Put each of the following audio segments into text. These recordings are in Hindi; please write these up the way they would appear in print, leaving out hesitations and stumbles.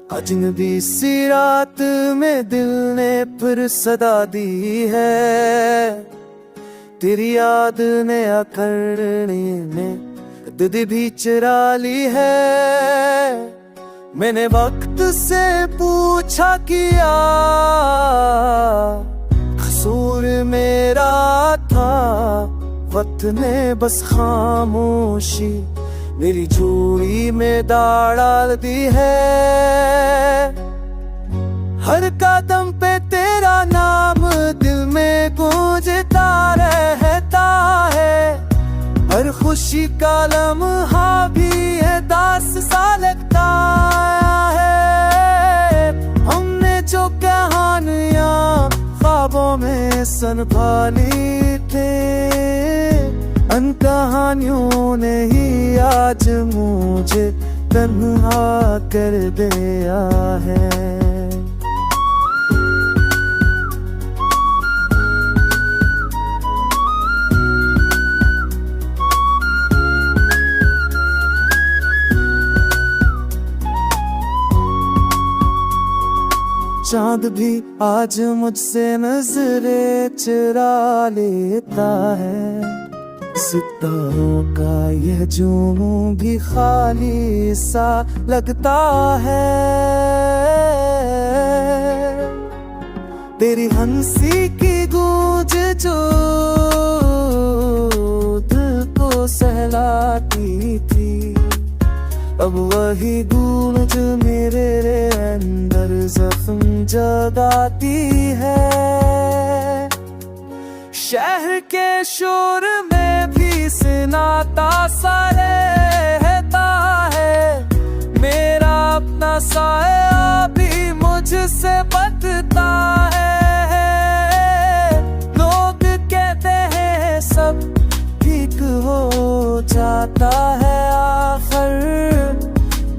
अजनबी सी रात में दिल ने फिर सदा दी है, तेरी याद ने अकड़ने में दिल भी चुरा ली है। मैंने वक्त से पूछा किया, कसूर मेरा था, वक्त ने बस खामोशी मेरी झोली में डाल दी है। हर कदम पे तेरा नाम दिल में गूंजता रहता है, हर खुशी का लम्हा भी है दास सा लगता है। हमने जो कहानियां ख्वाबों में संभाली थे, उन कहानियों ने ही आज मुझे तन्हा कर दिया है। चांद भी आज मुझसे नजरें चुरा लेता है, सितारों का यह जुनून भी खाली सा लगता है। तेरी हंसी की गूंज जो दिल को सहलाती थी, अब वही गूंज मेरे अंदर जख्म जगाती है। शहर के शोर में भी सन्नाटा सा रहता है, मेरा अपना साया भी मुझसे बचता है। लोग कहते हैं सब ठीक हो जाता है आखिर,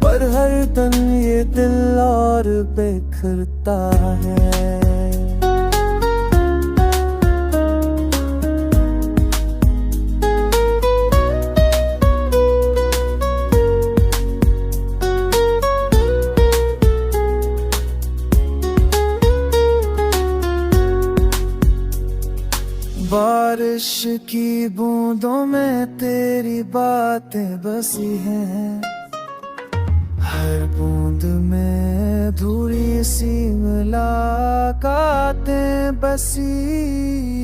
पर हर दिन ये दिल और बिखरता है। बारिश की बूंदों में तेरी बातें बसी हैं, हर बूंद में थोड़ी सी मुलाकातें बसी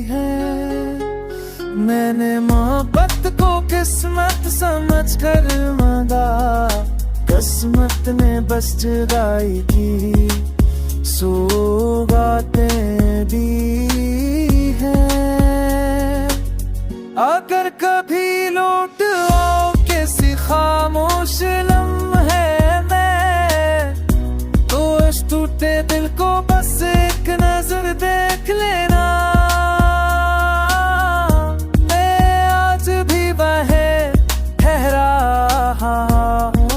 हैं। मैंने मोहब्बत को किस्मत समझ कर मांगा, किस्मत ने बस जुदाई की सौगातें दी हैं। अगर कभी लौट आओ किसी खामोश लम्हे में, तो इस टूटे दिल को बस एक नजर देख लेना। मैं आज भी वहीं ठहरा हूँ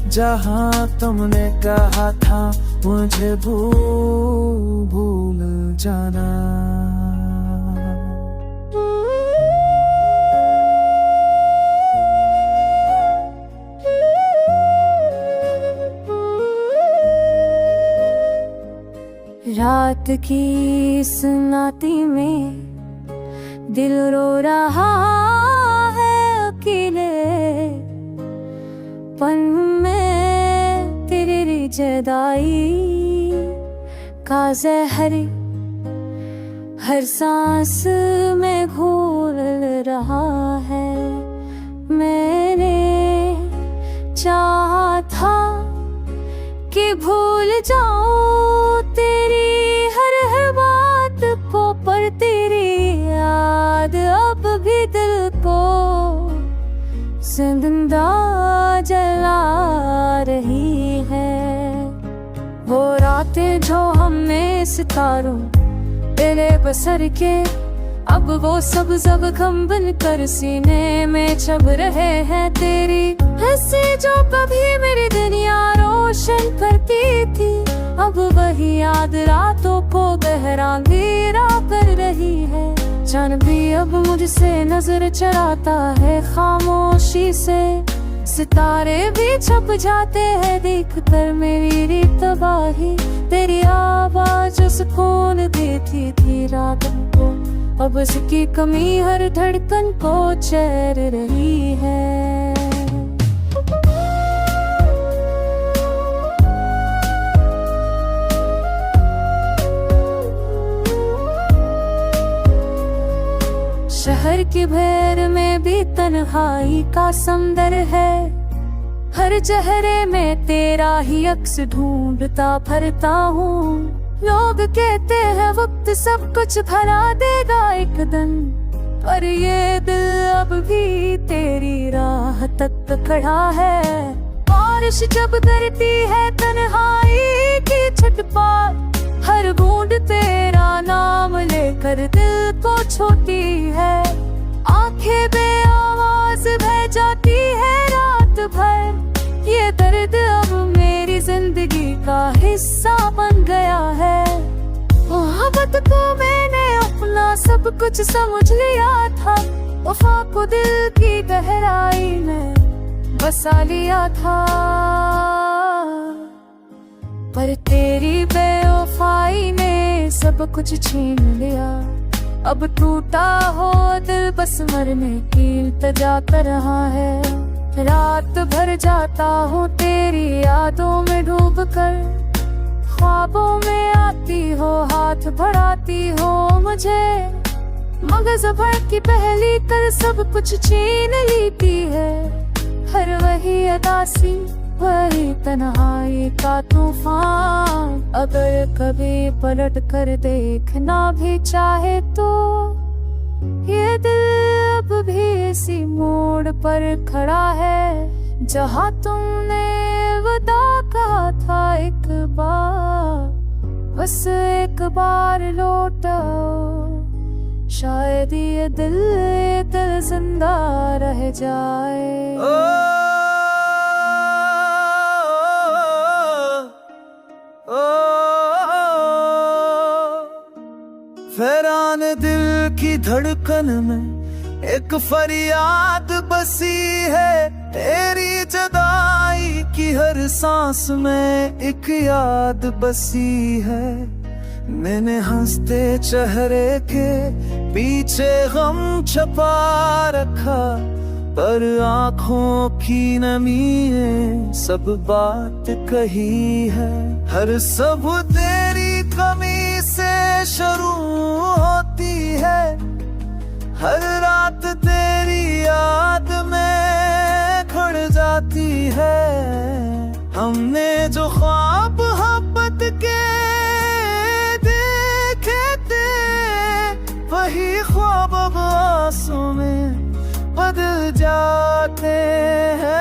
जहाँ तुमने कहा था मुझे भूल जाना। रात की सन्नाटी में दिल रो रहा है अकेले, पन में तेरी जुदाई का जहर हर सांस में घोल रहा है। मैंने चाहा था कि भूल जाऊं तेरी हर बात को, पर तेरी याद अब भी दिल को जिंदा जला रही है। वो रातें जो हमने सितारों तेरे बसर के, अब वो सब गम बन कर सीने में छब रहे हैं। तेरी हंसी जो कभी मेरी दुनिया रोशन करती थी, अब वही याद रातों को गहरा अंधेरा कर रही है। चांद भी अब मुझसे नजर चराता है खामोशी से, सितारे भी छप जाते हैं देख कर मेरी तबाही। तेरी आवाज सुकून देती थी रातों को, अब उसकी कमी हर धड़कन को चैर रही है। शहर की भीड़ में भी तन्हाई का समंदर है, हर चेहरे में तेरा ही अक्स ढूंढता फिरता हूँ। लोग कहते हैं वक्त सब कुछ भरा देगा एक दिन, पर ये दिल अब भी तेरी राह तक खड़ा है। बारिश जब गिरती है तन्हाई की छत पर, हर बूंद तेरा नाम लेकर दिल को छूती है। आंखें बेआवाज बह जाती है रात भर, ये दर्द अब मेरी जिंदगी का हिस्सा बन गया है। मोहब्बत को मैंने अपना सब कुछ समझ लिया था, वफा को दिल की गहराई में बसा लिया था, पर तेरी बेवफाई ने सब कुछ छीन लिया। अब टूटा हो दिल बस मरने की इल्तिजा कर रहा है। रात भर जाता हूँ तेरी यादों में डूब कर, ख्वाबों में आती हो हाथ बढ़ाती हो मुझे। मगज भर की पहली कर सब कुछ छीन लेती है, हर वही अदासी वही तन्हाई का तूफान। अगर कभी पलट कर देखना भी चाहे तो ये दिल अब भी इसी मोड़ पर खड़ा है, जहाँ तुमने वदा कहा था एक बार। बस एक बार लौटो, शायद ये दिल जिंदा रह जाए। फैरान दिल की धड़कन में एक फरियाद बसी है, तेरी जुदाई की हर सांस में एक याद बसी है। मैंने हंसते चेहरे के पीछे गम छपा रखा, पर आँखों की नमी ने सब बात कही है। हर सब तेरी कमी से शुरू होती है, हर रात तेरी याद में खड़ जाती है। हमने जो ख्वाब मोहब्बत के देखे थे, वही ख्वाब अब आंसू में बदल जाते हैं।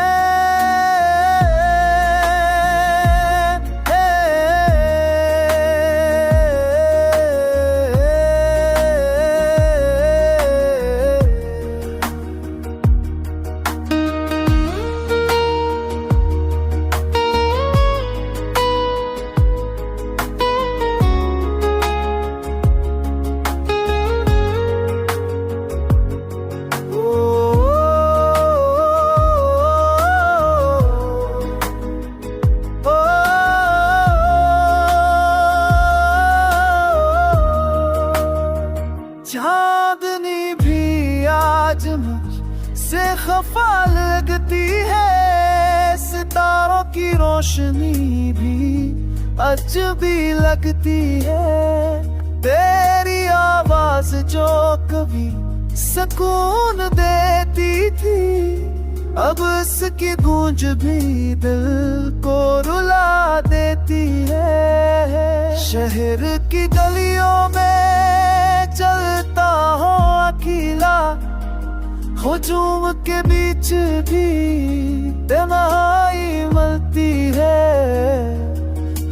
चांदनी भी आज मुझसे खफा लगती है, सितारों की रोशनी भी अजबी लगती है। तेरी आवाज जो कभी सुकून देती थी, अब उसकी गूंज भी दिल को रुला देती है। शहर की गलियों में चलता हो अकेला, हुजूम के बीच भी तन्हाई मिलती है।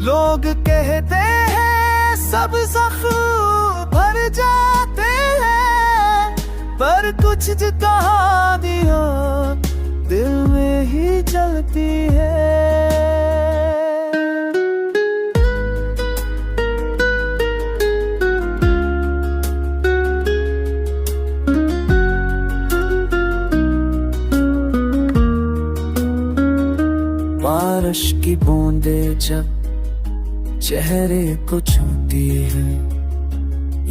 लोग कहते हैं सब जख्म भर जाते हैं, पर कुछ कहानियां दिल में ही चलती है। की बूंदे जब चेहरे को छूती है,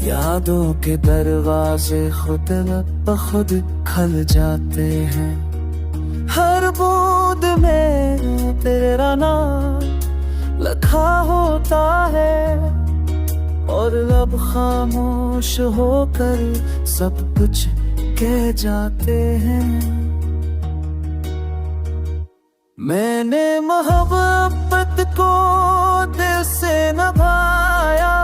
यादों के दरवाजे खुद ब खुद खुल जाते हैं। हर बूंद में तेरा नाम लिखा होता है, और अब खामोश होकर सब कुछ कह जाते हैं। मैंने मोहब्बत को दिल से निभाया,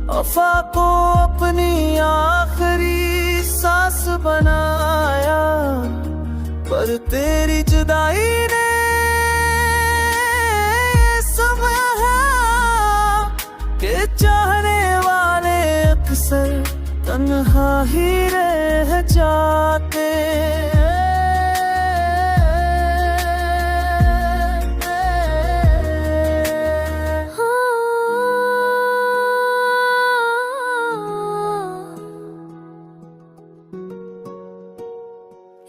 वफा को अपनी आखिरी सांस बनाया, पर तेरी जुदाई ने समझा कि चाहने वाले अक्सर तन्हा ही रह जाते।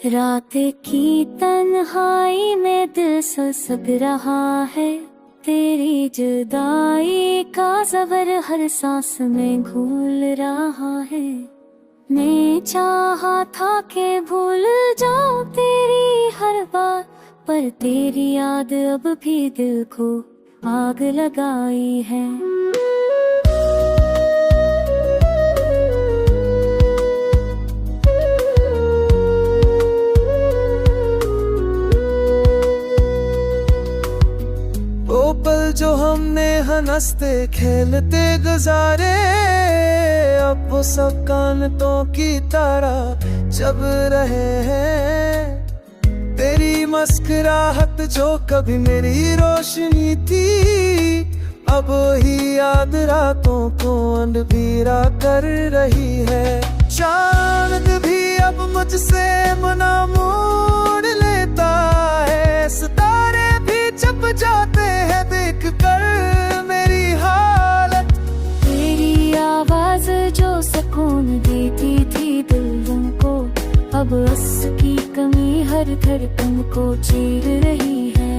रात की तन्हाई में दिल ससक रहा है, तेरी जुदाई का ज़बर हर सांस में घूल रहा है। मैं चाहा था कि भूल जाऊं तेरी हर बात, पर तेरी याद अब भी दिल को आग लगाई है। जो हमने हंसते खेलते गुजारे, अब वो सब कांटों की तरह जब रहे हैं। तेरी मुस्कुराहट जो कभी मेरी रोशनी थी, अब ही याद रातों को अंधेरा कर रही है। चांद भी अब मुझसे मना मोड़ लेता है, सितारे भी छप जाते हैं देख कर मेरी हालत। तेरी आवाज जो सुकून देती थी दिलों को, अब उसकी कमी हर धड़कन को चीर रही है।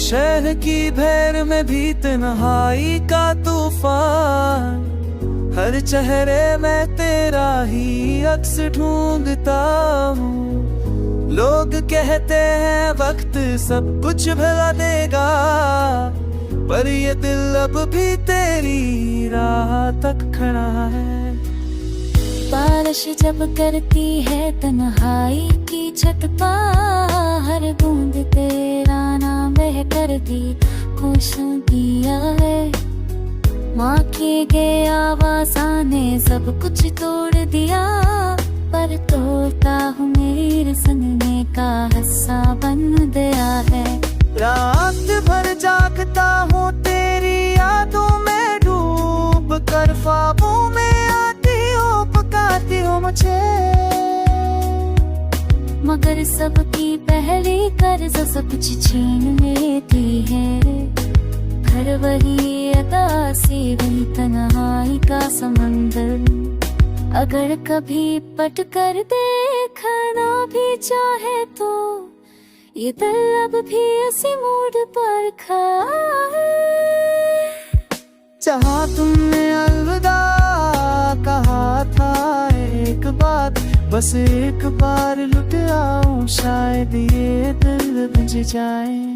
शहर की भैर में भी तन्हाई का तूफान, हर चेहरे में तेरा ही अक्स ढूंढता हूँ। लोग कहते हैं वक्त सब कुछ भुला देगा, पर ये दिल अब भी तेरी राह तक खड़ा है। बारिश जब करती है तन्हाई की छत पर, हर बूंद तेरा नाम बह कर भी खुशबू दिया है। माँ की गए आवाज़ ने सब कुछ तोड़ दिया, पर तोड़ता हूँ मेरी सुनने का हिस्सा बन गया है। रात भर जागता हूँ तेरी यादों में डूब कर, ख्वाबों में आती हो पकाती हो मुझे, मगर सबकी पहली कर्ज सब कुछ छीन लेती है। घर वही अदासी वही तन्हाई का समंदर, अगर कभी पट कर देखना भी चाहे तो ये दिल अब भी इसी मूड पर खड़ा है। जहाँ तुमने अलविदा कहा था एक बार, बस एक बार लुट आऊं, शायद ये दिल बुझ जाए।